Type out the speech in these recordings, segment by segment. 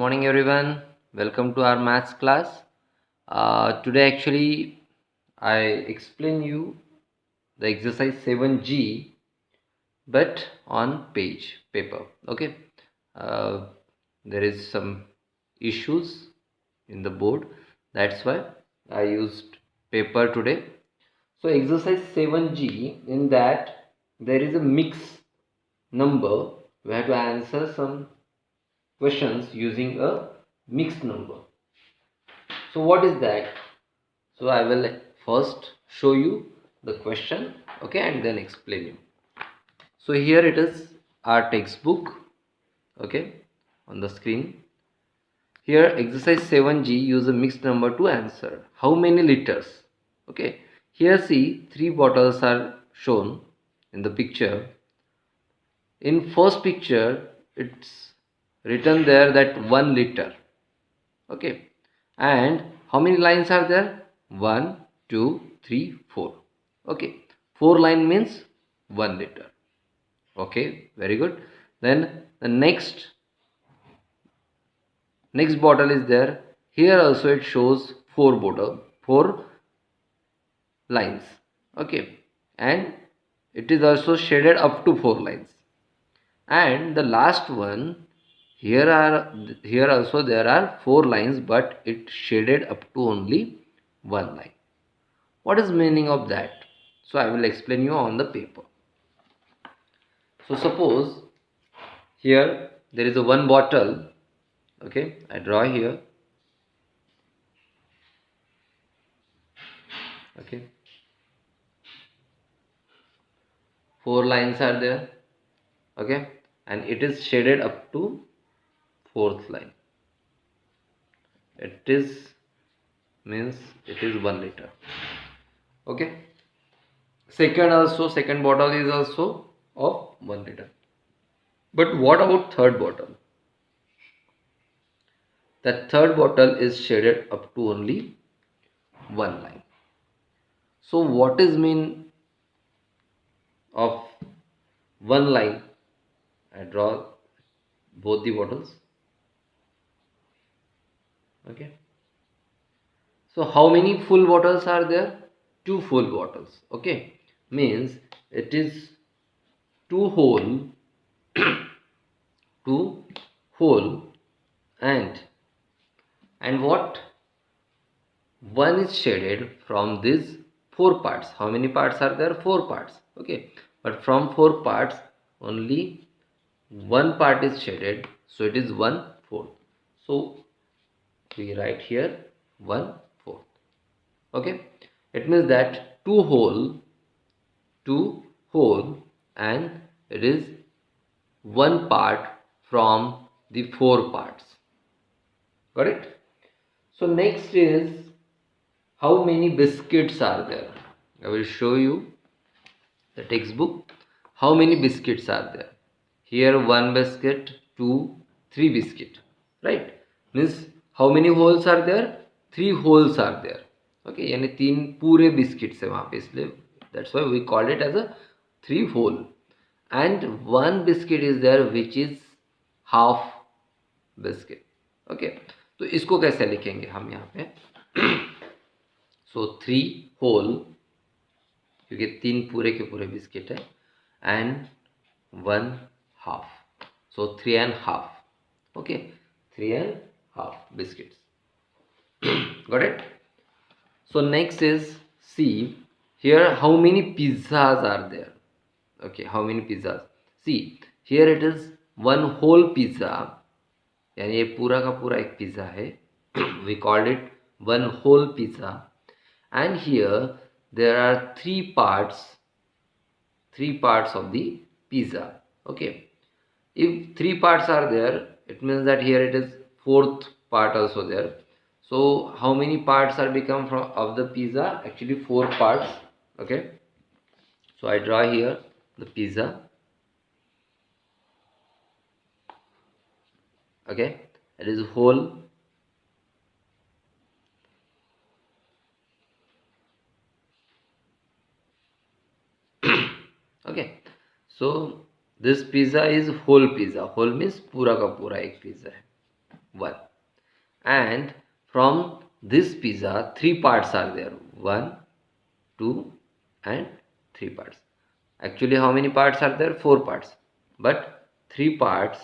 Morning everyone, welcome to our maths class. Today actually I explain you the exercise 7G but on paper. Okay, uh, there is some issues in the board, that's why I used paper today. So exercise 7G, in that there is a mix number. We have to answer some questions using a mixed number. So what is that? So I will first show you the question, okay, and then explain you. So here it is, our textbook, okay, on the screen. Here exercise 7G, use a mixed number to answer. How many liters? Okay, here see three bottles are shown in the picture. In first picture it's written there that 1 liter, okay, and how many lines are there? 1 2 3 4. Okay, 4 line means 1 liter. Okay, very good. Then the next bottle is there. Here also it shows 4 lines. Okay, and it is also shaded up to 4 lines. And the last one, here also there are 4 lines, but it shaded up to only 1 line. What is meaning of that? So I will explain you on the paper. So suppose here there is a one bottle. Okay, I draw here. Okay, 4 lines are there. Okay, and it is shaded up to 4th line. It is means it is 1 liter. Okay, second bottle is also of 1 liter. But what about third bottle? The third bottle is shaded up to only 1 line. So what is mean of 1 line? I draw both the bottles. Okay, so how many full bottles are there? 2 full bottles. Okay, means it is 2 whole, 2 whole, and what, one is shaded from these 4 parts. How many parts are there? 4 parts. Okay, but from 4 parts only one part is shaded, so it is 1/4. So we write here 1/4. Okay, it means that 2 whole, and it is one part from the 4 parts. Got it? So next is, how many biscuits are there? I will show you the textbook. How many biscuits are there? Here 1 biscuit, 2, 3 biscuit, right? Means how many holes are there? 3 holes are there. Okay, यानी 3 पूरे biscuits है वहाँ पे, इसलिए that's why we called it as a 3 whole. And 1 biscuit is there which is half biscuit. Okay, तो इसको कैसे लिखेंगे हम यहाँ पे? So 3 whole, क्योंकि 3 पूरे के पूरे बिस्किट है, and 1 half, so 3 and half. Okay, 3 and half biscuits. Got it? So next is, see here how many pizzas are there. Okay, how many pizzas? See here it is 1 whole pizza, यानी ये पूरा का पूरा एक pizza है. We called it 1 whole pizza. And here there are 3 parts of the pizza. Okay, if 3 parts are there, it means that here it is 4th part also there. So how many parts are become from of the pizza? Actually 4 parts. Okay, so I draw here the pizza. Okay, it is whole. Okay, so this pizza is whole pizza. Whole means पूरा का पूरा एक pizza है. 1. And from this pizza 3 parts are there, 1, 2 and 3 parts. Actually how many parts are there? 4 parts, but 3 parts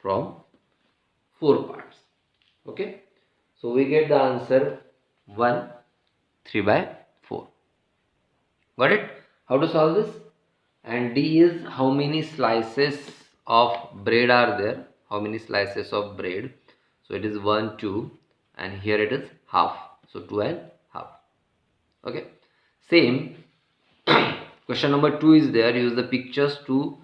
from 4 parts. Okay, so we get the answer 1, 3 by 4. Got it? How to solve this? And D is how many slices of bread are there? How many slices of bread? So it is 1, 2, and here it is half. So 2 and half. Okay. Same. Question number 2 is there. Use the pictures to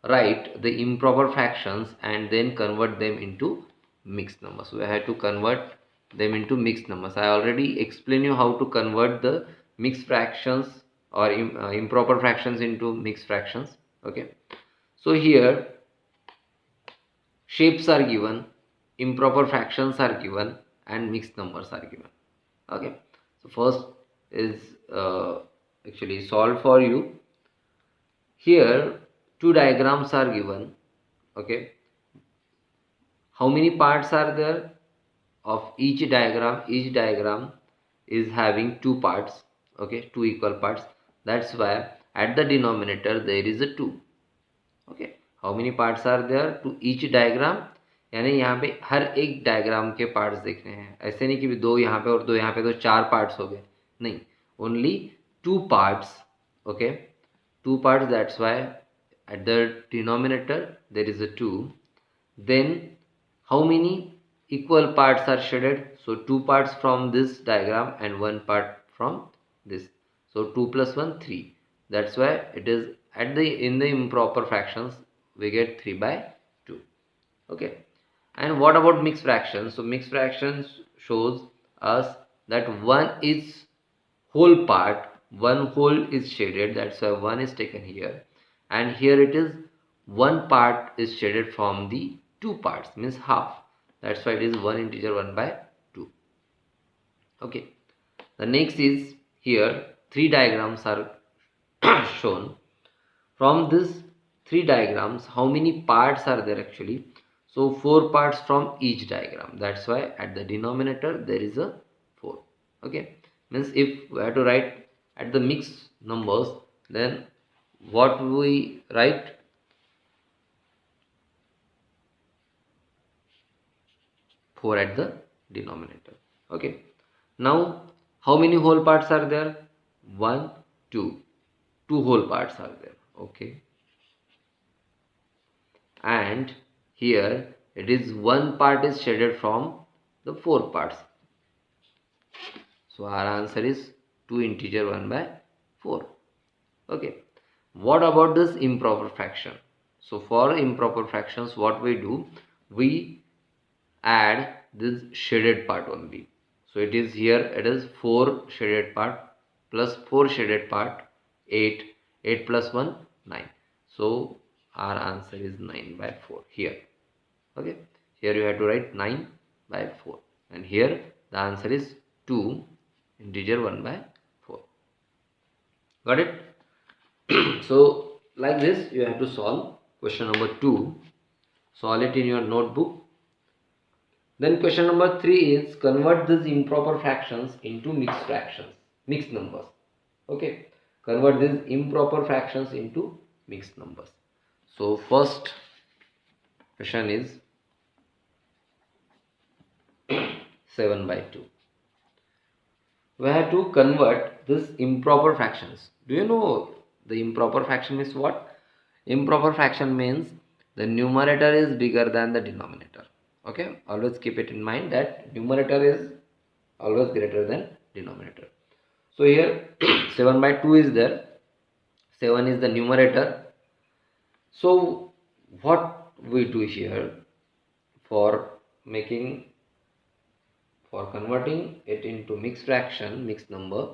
write the improper fractions and then convert them into mixed numbers. So I had to convert them into mixed numbers. I already explained you how to convert the mixed fractions or improper fractions into mixed fractions. Okay, so here shapes are given, improper fractions are given, and mixed numbers are given. Okay, so first is actually solved for you. Here 2 diagrams are given. Okay, how many parts are there of each diagram? Each diagram is having 2 parts. Okay, 2 equal parts. That's why at the denominator there is a 2. Okay, how many parts are there to each diagram? यानी यहाँ पे हर एक diagram के parts देखने हैं. ऐसे नहीं कि 2 यहाँ पे और 2 यहाँ पे तो 4 पार्ट्स हो गए. नहीं, only 2 parts. Okay, 2 parts. That's why at the denominator there is a 2. Then how many equal parts are shaded? So 2 parts from this diagram and 1 part from this. So 2 plus 1, 3. That's why it is at the in the improper fractions we get 3 by 2. Okay, and what about mixed fractions? So mixed fractions shows us that 1 is whole part, 1 whole is shaded. That's why 1 is taken here, and here it is 1 part is shaded from the 2 parts, means half. That's why it is 1 integer 1 by 2. Okay, the next is here 3 diagrams are shown. From this 3 diagrams, how many parts are there actually? So 4 parts from each diagram. That's why at the denominator there is a 4. Okay, means if we have to write at the mixed numbers, then what we write? Four at the denominator. Okay, now how many whole parts are there? 1, 2. 2 whole parts are there. Okay, and here it is 1 part is shaded from the 4 parts. So our answer is 2 integer 1 by 4. Okay, what about this improper fraction? So for improper fractions, what we do, we add this shaded part only. So it is here, it is 4 shaded part plus 4 shaded part, 8. 8 plus 1, 9. So our answer is 9 by 4 here. Okay, here you have to write 9 by 4, and here the answer is 2 integer 1 by 4. Got it? So like this you have to solve question number 2. Solve it in your notebook. Then question number 3 is convert these improper fractions into mixed fractions, mixed numbers. Okay, convert these improper fractions into mixed numbers. So first question is 7 by 2. We have to convert this improper fractions. Do you know the improper fraction means what? Improper fraction means the numerator is bigger than the denominator. Okay, always keep it in mind that numerator is always greater than denominator. So here 7 by 2 is there. 7 is the numerator. So what we do here for converting it into mixed fraction, mixed number,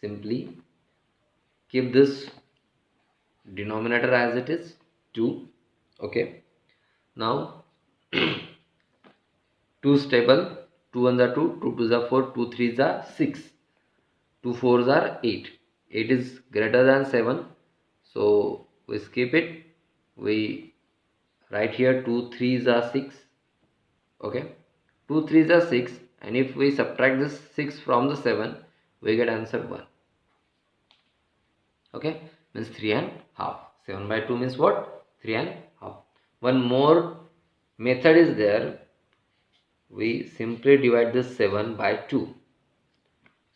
simply keep this denominator as it is, 2. Okay, now 2 stable, 2 1s are 2, 2 2s are 4, 2 3s are 6, 2 4s are 8. 8 is greater than 7, so we skip it. We write here 2 3s are 6, Okay, 2 3s are 6, and if we subtract this 6 from the 7, we get answer 1. Okay, means 3 and half. 7 by 2 means what? 3 and half. One more method is there. We simply divide this 7 by 2.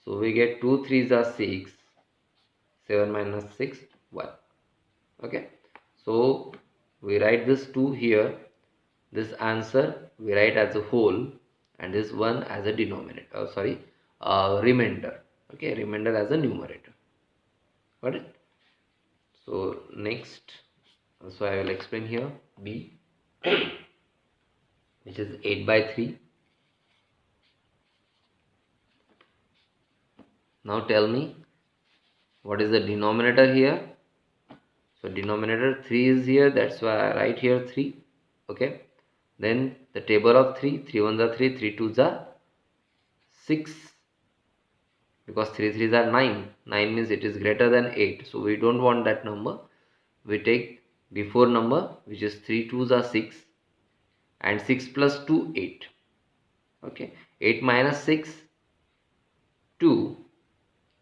So we get 2 3s are 6, 7 minus 6, 1. Okay, so we write this 2 here, this answer we write as a whole, and this 1 as a denominator, remainder. Okay, remainder as a numerator. Got it? So next, so I will explain here B, which is 8 by 3. Now tell me, what is the denominator here? So denominator 3 is here, that's why I write here 3. Okay, then the table of 3, 3 1s are 3, 3 2s are 6, because 3 3s are 9. 9 means it is greater than 8, so we don't want that number. We take before number, which is 3 2s are 6, and 6 plus 2 8. Okay, 8 minus 6 2,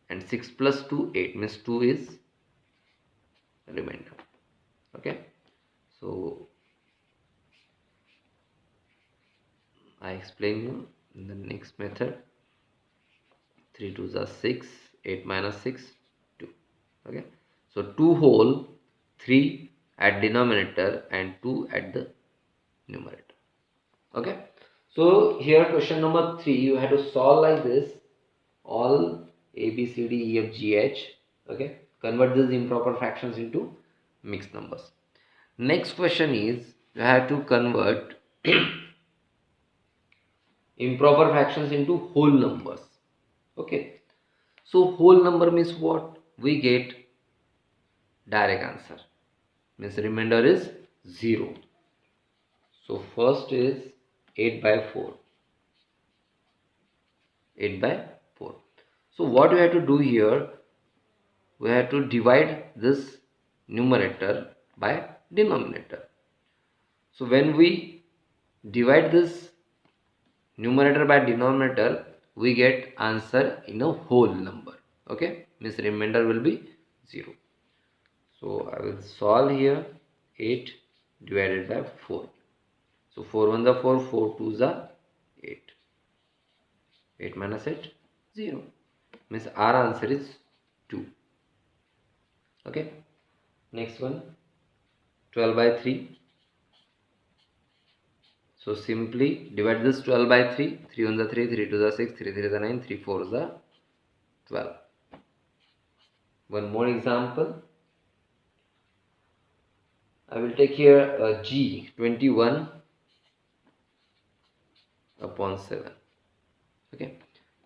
and 6 plus 2 8, means 2 is remainder. Okay, so I explain you in the next method. 3 2s are 6, 8 minus 6 2. Okay, so 2 whole, 3 at denominator and 2 at the numerator. Okay, so here question number 3, you have to solve like this, all A B C D E F G H. Okay, convert these improper fractions into mixed numbers. Next question is, you have to convert improper fractions into whole numbers. Okay, so whole number means what? We get direct answer, means remainder is 0. So first is 8 by 4. 8 by 4. So what we have to do here, we have to divide this numerator by denominator. So when we divide this numerator by denominator, we get answer in a whole number. Okay, means remainder will be 0. So I will solve here. 8 divided by 4. So 4 1s are 4, 4 2s are 8. 8 minus 8, 0. Means our answer is 2. Okay, next one, 12 by 3. So simply divide this 12 by 3. 3 1s are 3, 3 2s are 6, 3 3s are 9, 3 4s are 12. One more example. I will take here G, 21 upon 7. Okay,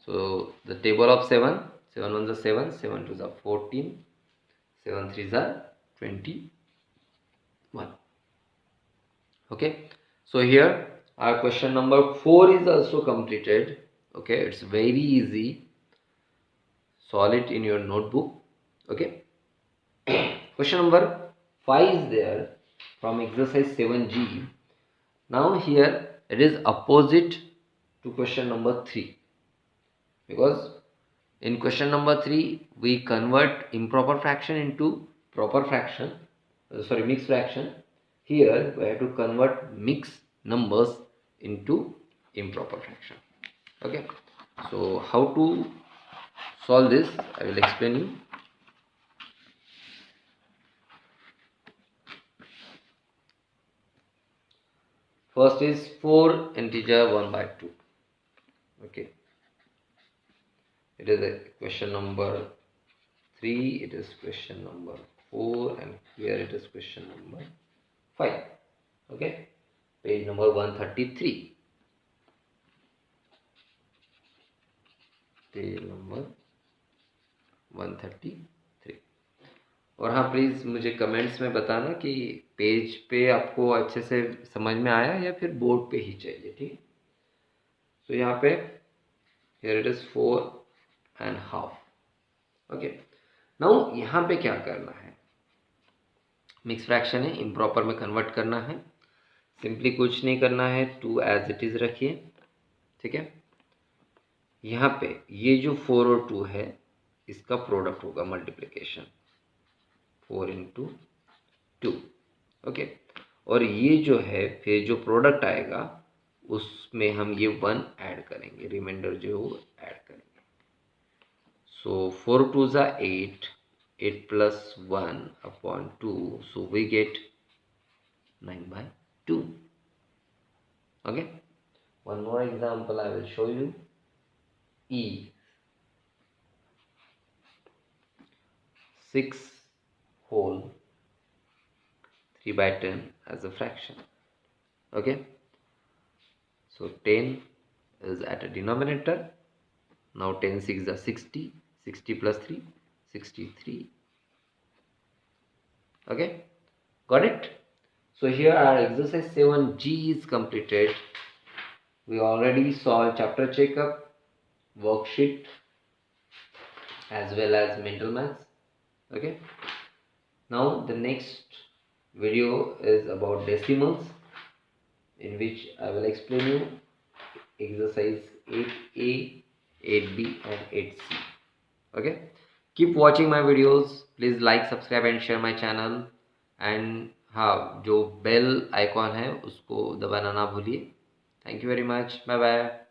so the table of 7, 7 1s are 7, 7 2s are 14, 7 3s are 21. Okay, so here our question number 4 is also completed. Okay, it's very easy. Solve it in your notebook. Okay, question number 5 is there from exercise 7G. Now here it is opposite to question number 3, because in question number 3 we convert improper fraction into proper fraction, mixed fraction. Here we have to convert mixed numbers into improper fraction. Okay, so how to solve this, I will explain you. First is 4 integer 1 by 2. Okay, it is a question number 3, it is question number 4, and here it is question number 5. Okay, page number 133. Page number 133. और हाँ, please मुझे comments में बताना कि page पे आपको अच्छे से समझ में आया या फिर बोर्ड पे ही चाहिए. ठीक. तो यहाँ पे here it is 4.5. Okay, now यहाँ पे क्या करना है, मिक्स फ्रैक्शन है, इम्प्रॉपर में कन्वर्ट करना है. सिंपली कुछ नहीं करना है, 2 एज इट इज़ रखिए, ठीक है। यहाँ पे ये जो 4 और 2 है इसका प्रोडक्ट होगा मल्टीप्लिकेशन, 4 इंटू 2, ओके। और ये जो है फिर जो प्रोडक्ट आएगा उसमें हम ये 1 ऐड करेंगे, रिमाइंडर जो है वो ऐड करेंगे। सो 4 2 ज़ा 8, 8 plus 1 upon 2, so we get 9/2, okay. One more example I will show you. E 6 whole 3/10 as a fraction, okay. So 10 is at a denominator. Now 10 6 are 60, 60 plus 3, 63, okay. Got it? So here our exercise 7G is completed. We already solved chapter checkup, worksheet as well as mental maths, okay. Now the next video is about decimals, in which I will explain you exercise 8A, 8B and 8C, okay. Keep watching my videos. Please like, subscribe and share my channel. And हाँ, जो bell icon है उसको दबाना ना भूलिए। Thank you very much, bye bye.